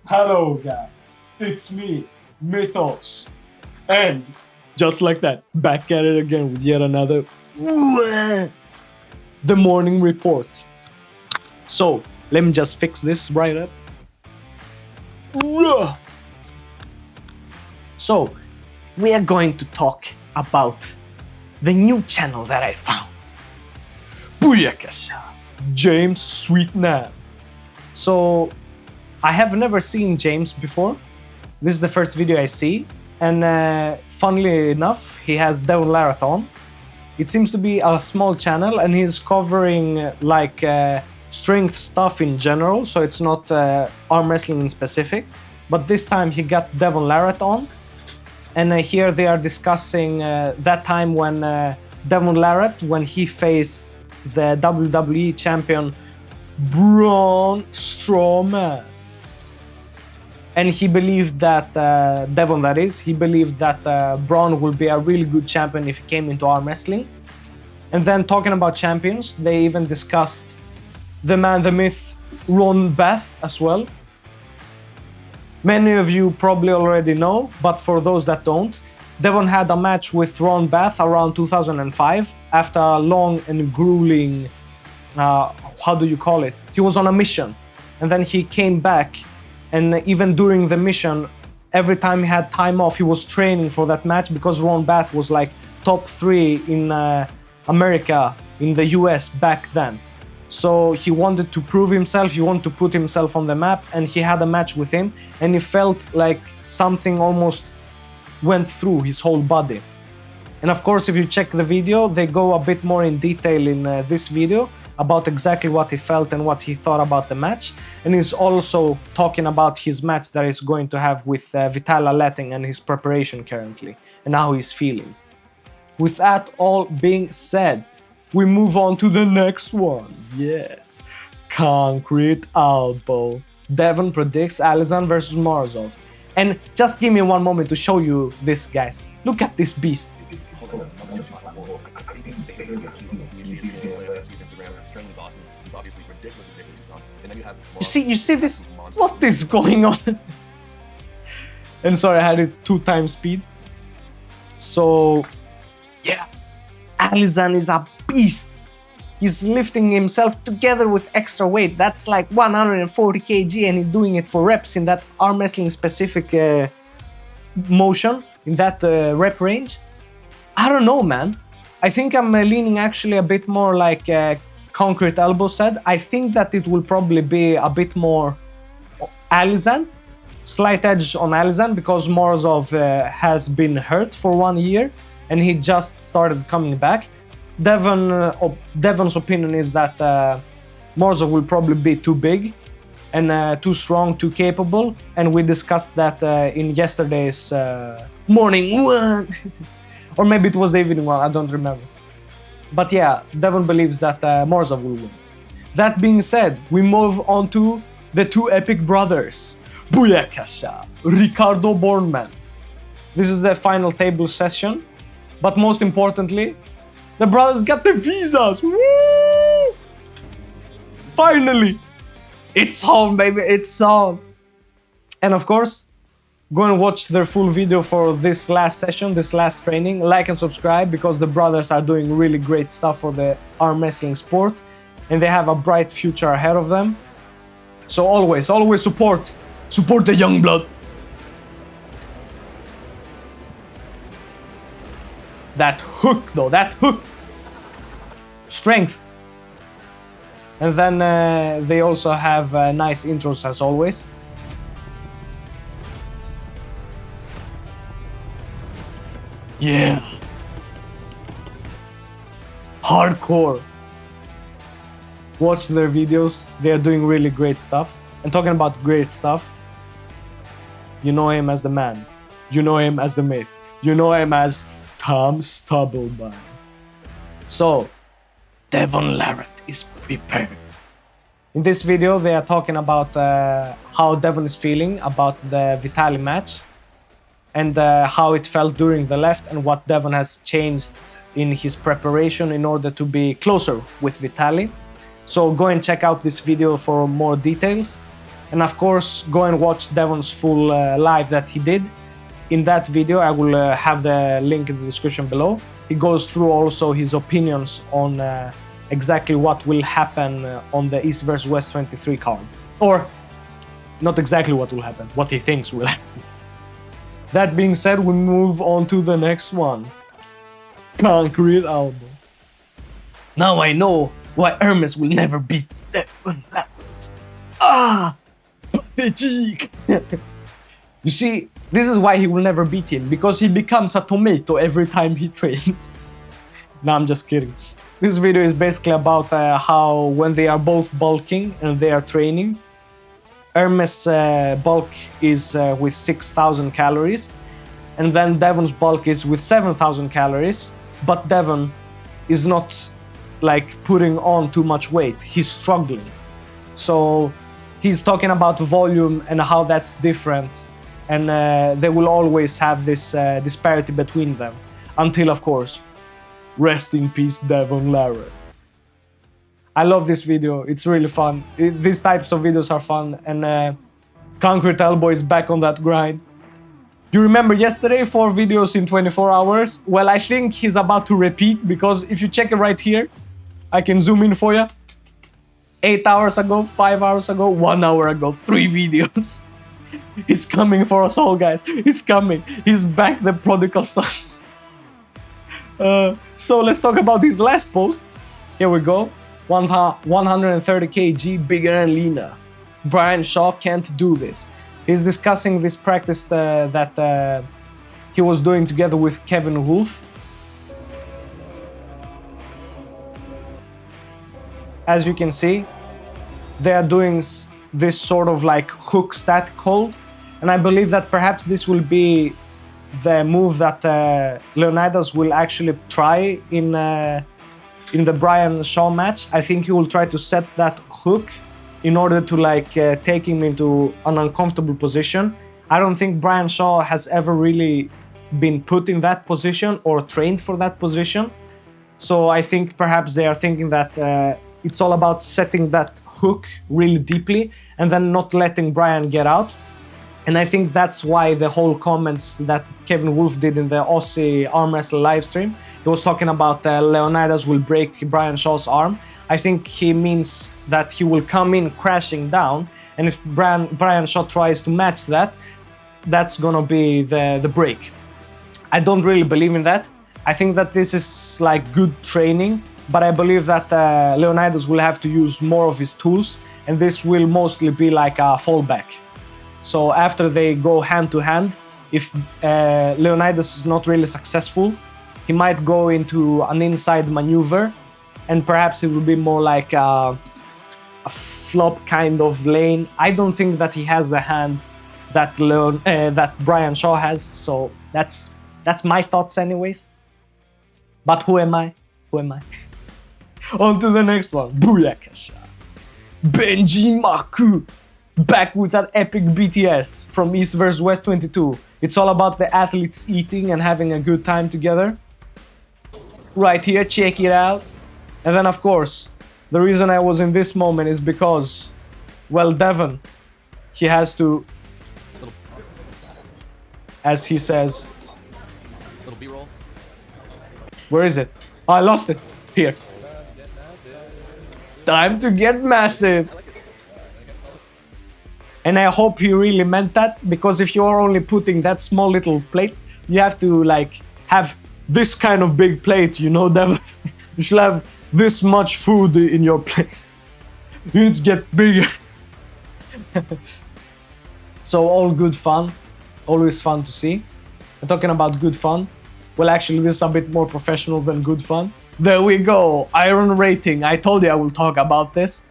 Hello guys, it's me, Mythos. And just like that, back at it again with yet another The Morning Report. So, let me just fix this right up. So, we are going to talk about the new channel that I found. Booyakasha! James Sweetnam. So, I have never seen James before. This is the first video I see. And funnily enough, he has Devon Larratt on. It seems to be a small channel and he's covering strength stuff in general, so it's not arm wrestling in specific. But this time he got Devon Larratt on. And here they are discussing that time when Devon Larratt, when he faced the WWE champion Braun Strowman. And he believed that, Devon that is, he believed that Braun will be a really good champion if he came into arm wrestling. And then talking about champions, they even discussed the man, the myth, Ron Beth as well. Many of you probably already know, but for those that don't, Devon had a match with Ron Beth around 2005 after a long and grueling, how do you call it? He was on a mission and then he came back. And even during the mission, every time he had time off, he was training for that match because Ron Beth was like top 3 in America, in the US back then. So he wanted to prove himself, he wanted to put himself on the map, and he had a match with him, and he felt like something almost went through his whole body. And of course, if you check the video, they go a bit more in detail in this video about exactly what he felt and what he thought about the match. And he's also talking about his match that he's going to have with Vitaly Letting and his preparation currently, and how he's feeling. With that all being said, we move on to the next one. Yes, Concrete Elbow. Devon predicts Alizan versus Morozov. And just give me one moment to show you this, guys. Look at this beast. You see this? What is going on? And sorry, I had it 2 times speed. So, yeah, Alizan is a beast. He's lifting himself together with extra weight. That's like 140 kg, and he's doing it for reps in that arm wrestling specific motion, in that rep range. I don't know, man. I think I'm leaning actually a bit more like Concrete Elbow said. I think that it will probably be a bit more Alizan, slight edge on Alizan, because Morozov has been hurt for 1 year and he just started coming back. Devon's opinion is that Morozov will probably be too big and too strong, too capable, and we discussed that in yesterday's morning one. Or maybe it was the evening one, I don't remember. But yeah, Devon believes that Morozov will win. That being said, we move on to the 2 epic brothers, Booyakasha, Ricardo Bornman. This is the final table session, but most importantly, the brothers got the visas. Woo! Finally! It's on, baby, it's on. And of course, go and watch their full video for this last session, this last training. Like and subscribe, because the brothers are doing really great stuff for the arm wrestling sport and they have a bright future ahead of them. So always support the young blood. That hook though, that hook. Strength. And then they also have nice intros as always. Yeah. Hardcore. Watch their videos. They are doing really great stuff. And talking about great stuff, you know him as the man. You know him as the myth. You know him as Tom Stubbleman. So, Devon Larratt is prepared. In this video, they are talking about how Devon is feeling about the Vitaly match, and how it felt during the left, and what Devon has changed in his preparation in order to be closer with Vitaly. So go and check out this video for more details. And of course, go and watch Devon's full live that he did. In that video, I will have the link in the description below. He goes through also his opinions on exactly what will happen on the East vs West 23 card. Or, not exactly what will happen, what he thinks will happen. That being said, we move on to the next one. Concrete Elbow. Now I know why Hermes will never beat Devon Larratt. Ah! Pathetic! You see, this is why he will never beat him, because he becomes a tomato every time he trains. No, I'm just kidding. This video is basically about how when they are both bulking and they are training, Hermes' bulk is with 6,000 calories, and then Devon's bulk is with 7,000 calories, but Devon is not like putting on too much weight, he's struggling. So he's talking about volume and how that's different, and they will always have this disparity between them, until of course, rest in peace Devon Larratt. I love this video, it's really fun. These types of videos are fun, and Concrete Elbow is back on that grind. You remember yesterday, 4 videos in 24 hours? Well, I think he's about to repeat, because if you check it right here, I can zoom in for you. 8 hours ago, 5 hours ago, 1 hour ago, 3 videos. He's coming for us all, guys. He's coming. He's back, the prodigal son. So let's talk about his last post. Here we go. 130 kg, bigger and leaner. Brian Shaw can't do this. He's discussing this practice that he was doing together with Kevin Wolf. As you can see, they are doing this sort of like hook stat hold, and I believe that perhaps this will be the move that Leonidas will actually try in the Brian Shaw match. I think he will try to set that hook in order to like take him into an uncomfortable position. I don't think Brian Shaw has ever really been put in that position or trained for that position. So I think perhaps they are thinking that it's all about setting that hook really deeply and then not letting Brian get out. And I think that's why the whole comments that Kevin Wolf did in the Aussie arm wrestle live stream, he was talking about Leonidas will break Brian Shaw's arm. I think he means that he will come in crashing down, and if Brian Shaw tries to match that, that's gonna be the break. I don't really believe in that. I think that this is like good training, but I believe that Leonidas will have to use more of his tools, and this will mostly be like a fallback. So after they go hand to hand, if Leonidas is not really successful, he might go into an inside maneuver, and perhaps it will be more like a flop kind of lane. I don't think that he has the hand that that Brian Shaw has, so that's my thoughts anyways. But who am I? Who am I? On to the next one. Booyakasha. Benji Maku. Back with that epic BTS from East vs West 22. It's all about the athletes eating and having a good time together. Right here, check it out. And then of course, the reason I was in this moment is because, well, Devon, he has to, as he says, Little B-roll. Where is it? Oh, I lost it. Here. Time to get massive. And I hope he really meant that, because if you're only putting that small little plate, you have to like have this kind of big plate, you know, Devon. You should have this much food in your plate. You need to get bigger. So all good fun, always fun to see. And talking about good fun, well, actually this is a bit more professional than good fun. There we go, iron rating. I told you I will talk about this.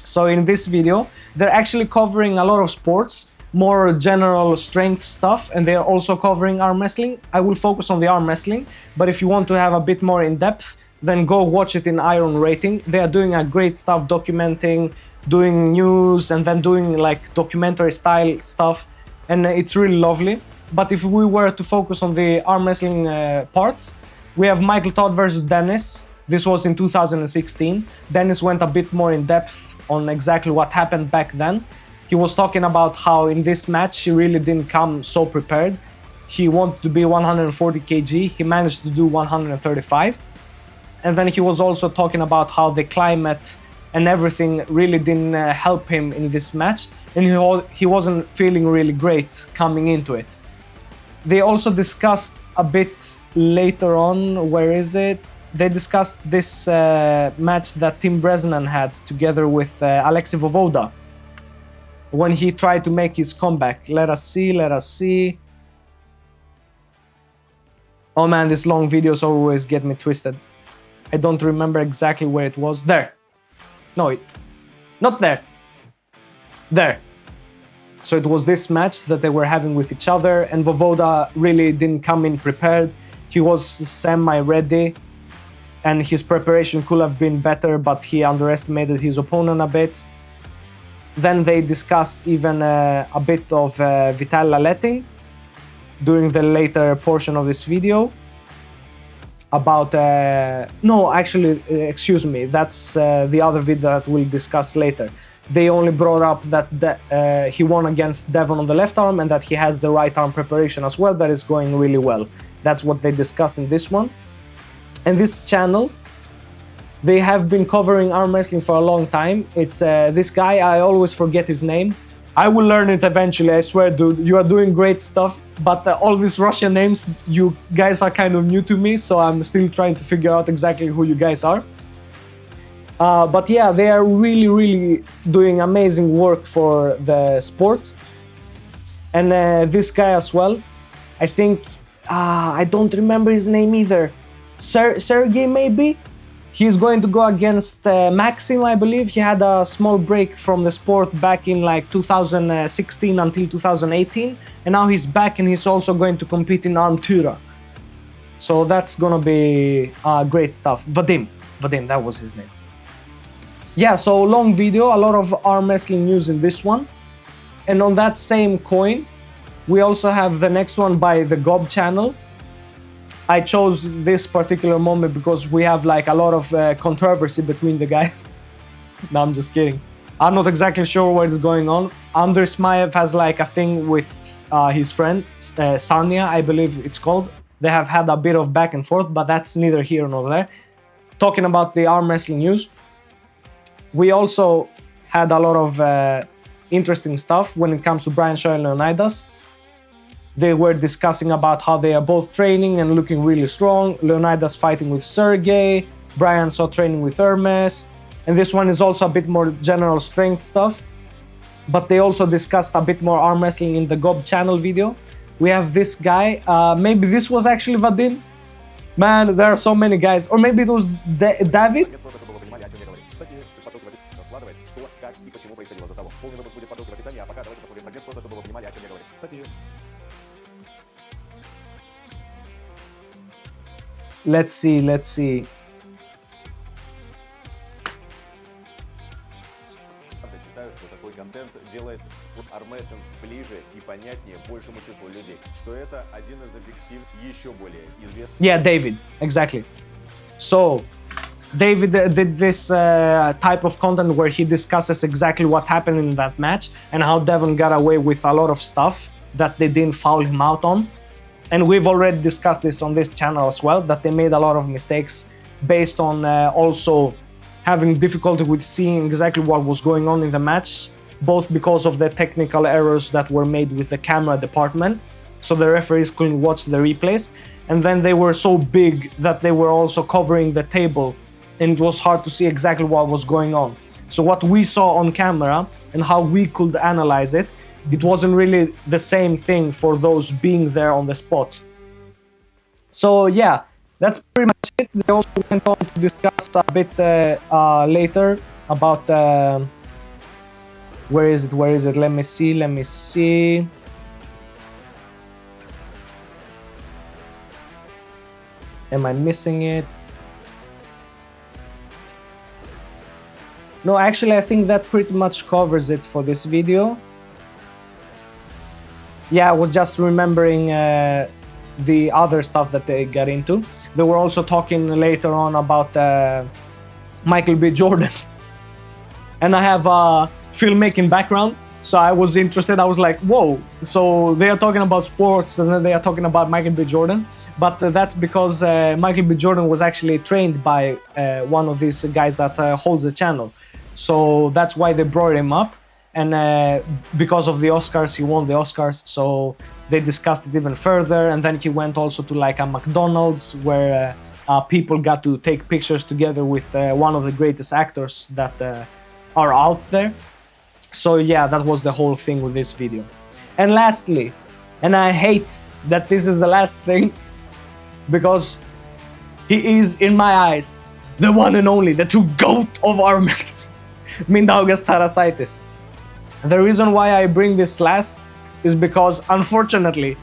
So in this video, they're actually covering a lot of sports, more general strength stuff, and they're also covering arm wrestling. I will focus on the arm wrestling, but if you want to have a bit more in depth, then go watch it in Iron Rating. They are doing a great stuff, documenting, doing news, and then doing like documentary style stuff, and it's really lovely. But if we were to focus on the arm wrestling parts, we have Michael Todd versus Dennis. This was in 2016. Dennis went a bit more in depth on exactly what happened back then. he was talking about how in this match he really didn't come so prepared. He wanted to be 140 kg, he managed to do 135. And then he was also talking about how the climate and everything really didn't help him in this match, and he wasn't feeling really great coming into it. They also discussed a bit later on, where is it? They discussed this match that Tim Bresnan had together with Alexei Vovoda when he tried to make his comeback. Let us see. Oh man, these long videos always get me twisted. I don't remember exactly where it was. There. No, not there. There. So it was this match that they were having with each other, and Vovoda really didn't come in prepared. He was semi-ready, and his preparation could have been better, but he underestimated his opponent a bit. Then they discussed even a bit of Vital Laletin during the later portion of this video. About no, actually, excuse me, that's the other video that we'll discuss later. They only brought up that he won against Devon on the left arm, and that he has the right arm preparation as well that is going really well. That's what they discussed in this one. And this channel, they have been covering arm wrestling for a long time. It's this guy, I always forget his name. I will learn it eventually, I swear, dude. You are doing great stuff, but all these Russian names, you guys are kind of new to me, so I'm still trying to figure out exactly who you guys are. But yeah, they are really doing amazing work for the sport. And this guy as well, I think, I don't remember his name either. Sergey, maybe? He's going to go against Maxim, I believe. He had a small break from the sport back in like 2016 until 2018. And now he's back, and he's also going to compete in Armtura. So that's gonna be great stuff. Vadim, that was his name. Yeah, so long video, a lot of arm wrestling news in this one. And on that same coin, we also have the next one by the Gob channel. I chose this particular moment because we have like a lot of controversy between the guys. No, I'm just kidding. I'm not exactly sure what is going on. Andrei Smaev has like a thing with his friend, Sanya, I believe it's called. They have had a bit of back and forth, but that's neither here nor there. Talking about the arm wrestling news, we also had a lot of interesting stuff when it comes to Brian Shaw and Leonidas. They were discussing about how they are both training and looking really strong. Leonidas fighting with Sergey, Brian Shaw training with Hermes. And this one is also a bit more general strength stuff. But they also discussed a bit more arm wrestling in the Gob channel video. We have this guy, maybe this was actually Vadim. Man, there are so many guys. Or maybe it was David. Let's see. Считаю, что такой контент делает армрестлинг ближе и понятнее большему числу людей. Что это один из объективов еще более известных. Yeah, David, exactly. So, David did this type of content where he discusses exactly what happened in that match and how Devon got away with a lot of stuff that they didn't foul him out on. And we've already discussed this on this channel as well, that they made a lot of mistakes based on also having difficulty with seeing exactly what was going on in the match, both because of the technical errors that were made with the camera department, so the referees couldn't watch the replays, and then they were so big that they were also covering the table, and it was hard to see exactly what was going on. So what we saw on camera and how we could analyze it, it wasn't really the same thing for those being there on the spot. So yeah, that's pretty much it. They also went on to discuss a bit later about where is it? Let me see. Am I missing it? No, actually, I think that pretty much covers it for this video. Yeah, I was just remembering the other stuff that they got into. They were also talking later on about Michael B. Jordan. And I have a filmmaking background, So I was interested. I was like, whoa. So they are talking about sports and then they are talking about Michael B. Jordan. But that's because Michael B. Jordan was actually trained by one of these guys that holds the channel. So that's why they brought him up. And because of the Oscars, he won the Oscars. So they discussed it even further. And then he went also to like a McDonald's where people got to take pictures together with one of the greatest actors that are out there. So yeah, that was the whole thing with this video. And lastly, and I hate that this is the last thing, because he is, in my eyes, the one and only, the true GOAT of our Mindaugas Tarasaitis. The reason why I bring this last is because, unfortunately,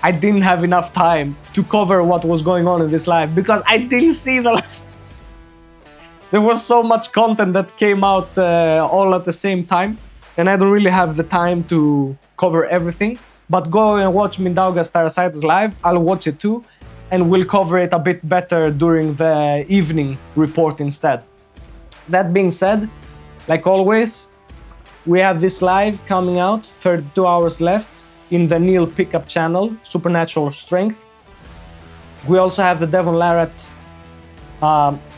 I didn't have enough time to cover what was going on in this live, because I didn't see the live. There was so much content that came out all at the same time, and I don't really have the time to cover everything. But go and watch Mindaugas Tarasaitis live. I'll watch it too, and we'll cover it a bit better during the evening report instead. That being said, like always, we have this live coming out, 32 hours left, in the Neil Pickup channel, Supernatural Strength. We also have the Devon Larratt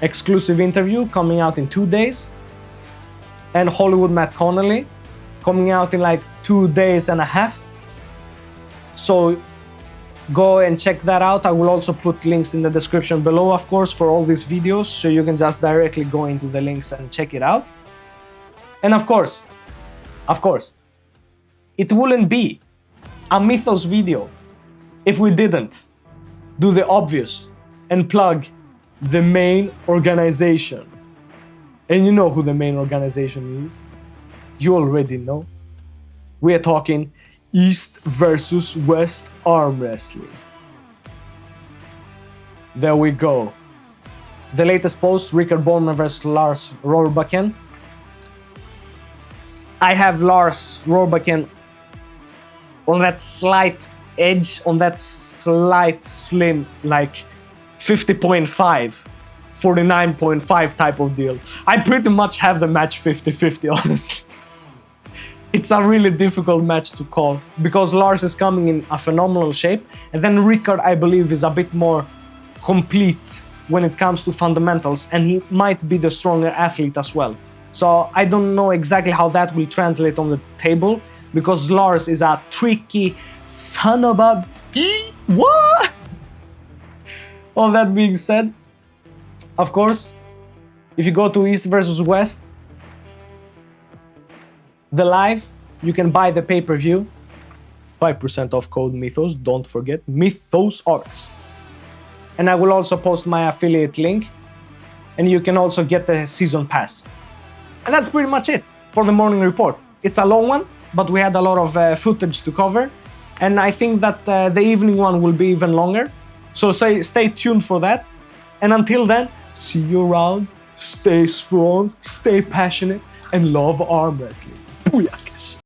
exclusive interview coming out in 2 days. And Hollywood Matt Connolly coming out in like 2.5 days. So go and check that out. I will also put links in the description below, of course, for all these videos, so you can just directly go into the links and check it out. And of course, it wouldn't be a Mythos video if we didn't do the obvious and plug the main organization. And you know who the main organization is. You already know. We are talking East versus West arm wrestling. There we go. The latest post, Rickard Bowman versus Lars Rohrbacken. I have Lars Rohrbacken on that slight edge, on that slight slim, like 50.5, 49.5 type of deal. I pretty much have the match 50-50, honestly. It's a really difficult match to call because Lars is coming in a phenomenal shape, and then Rickard, I believe, is a bit more complete when it comes to fundamentals, and he might be the stronger athlete as well. So I don't know exactly how that will translate on the table, because Lars is a tricky son of a... What? All that being said, of course, if you go to East versus West, the live, you can buy the pay-per-view. 5% off code Mythos, don't forget, Mythos Arts. And I will also post my affiliate link, and you can also get the season pass. And that's pretty much it for the morning report. It's a long one, but we had a lot of footage to cover, and I think that the evening one will be even longer. So stay tuned for that. And until then, see you around, stay strong, stay passionate, and love arm wrestling. Booyakas!